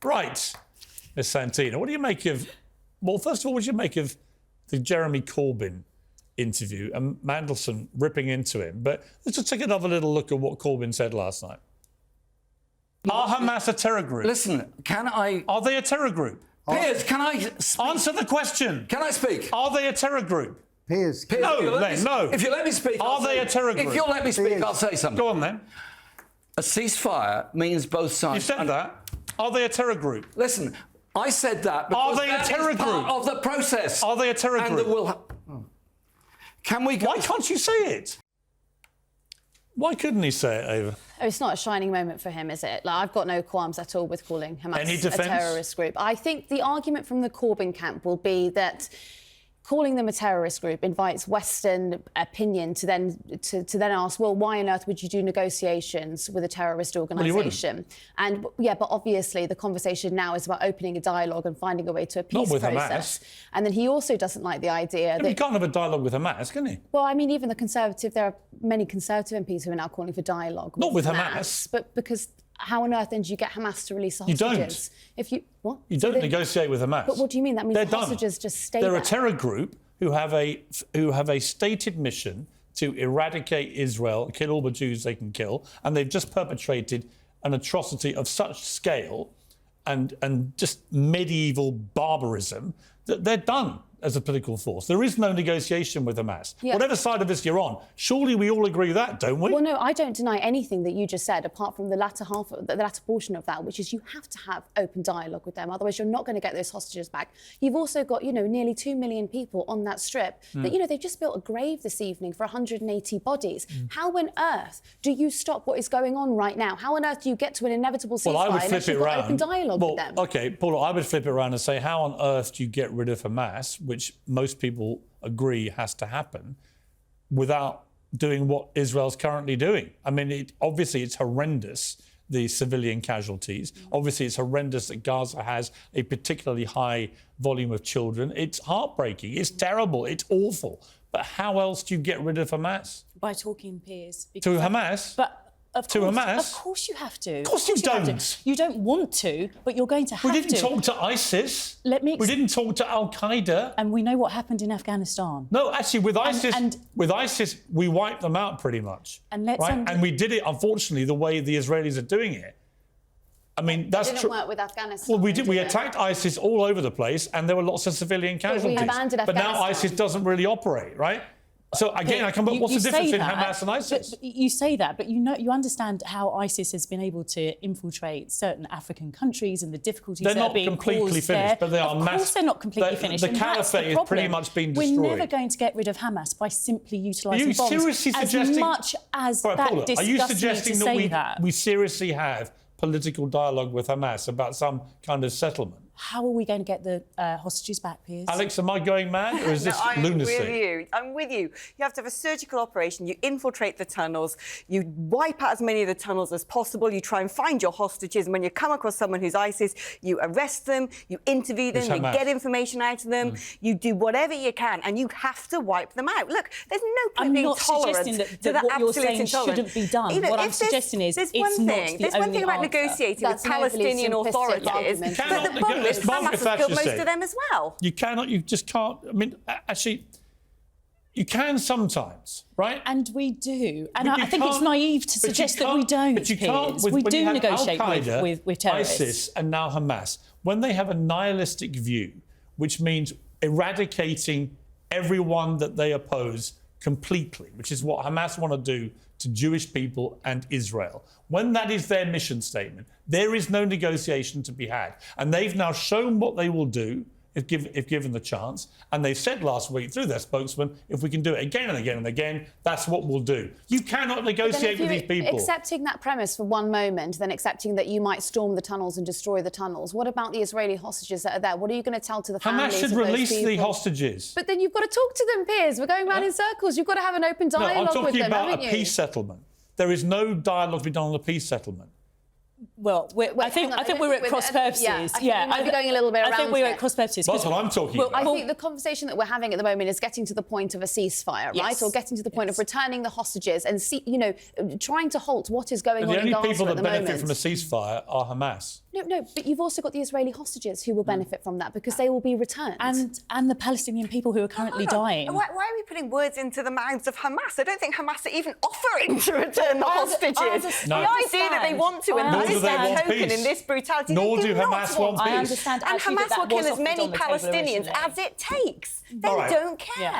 Right, Ms Santina, what do you make of... Well, first of all, what do you make of the Jeremy Corbyn interview and Mandelson ripping into him? But let's just take another little look at what Corbyn said last night. Are Hamas a terror group? Listen, can I... Are they a terror group? Piers, can I speak? Answer the question. Can I speak? Are they a terror group? Piers. No, then, no. If you let me speak... Are they a terror group? If you'll let me speak, I'll say something. Go on, then. A ceasefire means both sides... You said that. Are they a terror group? Listen, I said that because Are they a terror that is part group? of the process. Are they a terror and group? Can we go... Why can't you say it? Why couldn't he say it, Ava? Oh, it's not a shining moment for him, is it? Like, I've got no qualms at all with calling Hamas a terrorist group. I think the argument from the Corbyn camp will be that calling them a terrorist group invites Western opinion to then ask, well, why on earth would you do negotiations with a terrorist organisation? And yeah, but obviously the conversation now is about opening a dialogue and finding a way to a peace process. Hamas. And then he also doesn't like the idea that he can't have a dialogue with Hamas, can he? Well, I mean, even the Conservative, there are many Conservative MPs who are now calling for dialogue. Not with Hamas. But because how on earth then do you get Hamas to release the hostages? You don't. If you what? You don't negotiate with Hamas. But what do you mean? That means They're the hostages just stay there. there. They're a terror group who have a stated mission to eradicate Israel, kill all the Jews they can kill, and they've just perpetrated an atrocity of such scale and just medieval barbarism that they're done as a political force. There is no negotiation with Hamas. Yeah. Whatever side of this you're on, surely we all agree that, don't we? Well, no, I don't deny anything that you just said, apart from the latter portion of that, which is you have to have open dialogue with them. Otherwise, you're not going to get those hostages back. You've also got, nearly 2 million people on that strip that, they've just built a grave this evening for 180 bodies. How on earth do you stop what is going on right now? How on earth do you get to an inevitable ceasefire? Well, I would flip it around. Open dialogue with them? OK, Paula, I would flip it around and say, how on earth do you get rid of Hamas, which most people agree has to happen, without doing what Israel's currently doing? I mean, obviously it's horrendous, the civilian casualties. Obviously it's horrendous that Gaza has a particularly high volume of children. It's heartbreaking. It's terrible. It's awful. But how else do you get rid of Hamas? By talking, Piers. To Hamas? Of course you have to. Of course you don't. You don't want to, but you're going to have to. We didn't talk to ISIS. We didn't talk to Al-Qaeda. And we know what happened in Afghanistan. No, actually, with ISIS, we wiped them out pretty much. And and we did it, unfortunately, the way the Israelis are doing it. I mean, that's true. It didn't work with Afghanistan. Well, we did. We attacked ISIS all over the place, and there were lots of civilian casualties. But now ISIS doesn't really operate, right? So again, I come back. What's the difference between Hamas and ISIS? You say that, but you understand how ISIS has been able to infiltrate certain African countries and the difficulties that are being caused there. They're not completely finished, but they are massive. Of course, they're not completely finished. The caliphate has pretty much been destroyed. We're never going to get rid of Hamas by simply utilising bombs. Are you seriously suggesting? As much as that disgusts are you suggesting that we seriously have political dialogue with Hamas about some kind of settlement? How are we going to get the hostages back, Piers? Alex, am I going mad, or is this lunacy? I'm with you. You have to have a surgical operation. You infiltrate the tunnels. You wipe out as many of the tunnels as possible. You try and find your hostages. And when you come across someone who's ISIS, you arrest them, you interview them, you get information out of them, you do whatever you can, and you have to wipe them out. Look, there's no point being tolerant to the what you're saying shouldn't be done. What I'm suggesting is there's one thing about negotiating with Palestinian authorities, but the problem is Hamas has killed most of them as well. You just can't. I mean, actually, you can sometimes, right? And we do. And I think it's naive to suggest that we don't. But you can't. We do negotiate with terrorists. ISIS and now Hamas, when they have a nihilistic view, which means eradicating everyone that they oppose completely, which is what Hamas want to do to Jewish people and Israel. When that is their mission statement, there is no negotiation to be had. And they've now shown what they will do if given the chance. And they said last week through their spokesman, if we can do it again and again and again, that's what we'll do. You cannot negotiate with these people. Accepting that premise for one moment, then accepting that you might storm the tunnels and destroy the tunnels. What about the Israeli hostages that are there? What are you going to tell to the families Hamas should release the hostages. But then you've got to talk to them, Piers. We're going round in circles. You've got to have an open dialogue with them, haven't you? I'm talking about a peace settlement. There is no dialogue to be done on the peace settlement. Well, I think we're at cross purposes. I might be going a little bit around. I think we're at cross purposes. That's what I'm talking about. I think the conversation that we're having at the moment is getting to the point of a ceasefire, right? Or getting to the point of returning the hostages and trying to halt what is going on in Gaza at the moment. The only people that benefit from a ceasefire are Hamas. No, but you've also got the Israeli hostages who will benefit from that because they will be returned. And the Palestinian people who are currently dying. Why are we putting words into the mouths of Hamas? I don't think Hamas are even offering to return the hostages. No. The idea that they want to, and that is their token in this brutality. Nor do Hamas want peace. I understand. And Hamas will kill as many Palestinians as it takes. They don't care. Yeah.